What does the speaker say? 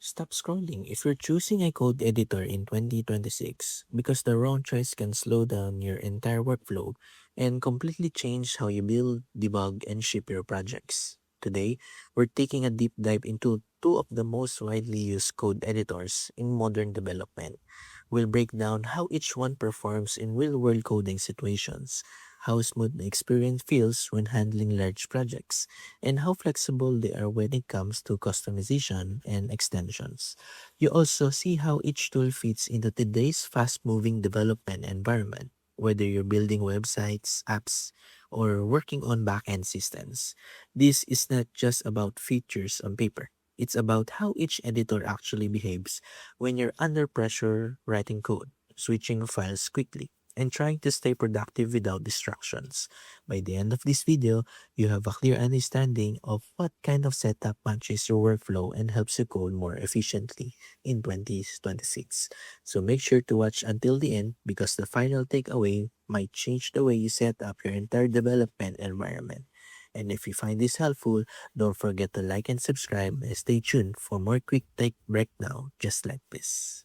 Stop scrolling if you're choosing a code editor in 2026 because the wrong choice can slow down your entire workflow and completely change how you build, debug, and ship your projects. Today, we're taking a deep dive into two of the most widely used code editors in modern development. We'll break down how each one performs in real world coding situations, how smooth the experience feels when handling large projects, and how flexible they are when it comes to customization and extensions. You also see how each tool fits into today's fast moving development environment, whether you're building websites, apps, or working on back end systems. This is not just about features on paper. It's about how each editor actually behaves when you're under pressure writing code, switching files quickly, and trying to stay productive without distractions. By the end of this video, you have a clear understanding of what kind of setup matches your workflow and helps you code more efficiently in 2026. So make sure to watch until the end because the final takeaway might change the way you set up your entire development environment. And if you find this helpful, don't forget to like and subscribe and stay tuned for more quick tech breakdown just like this.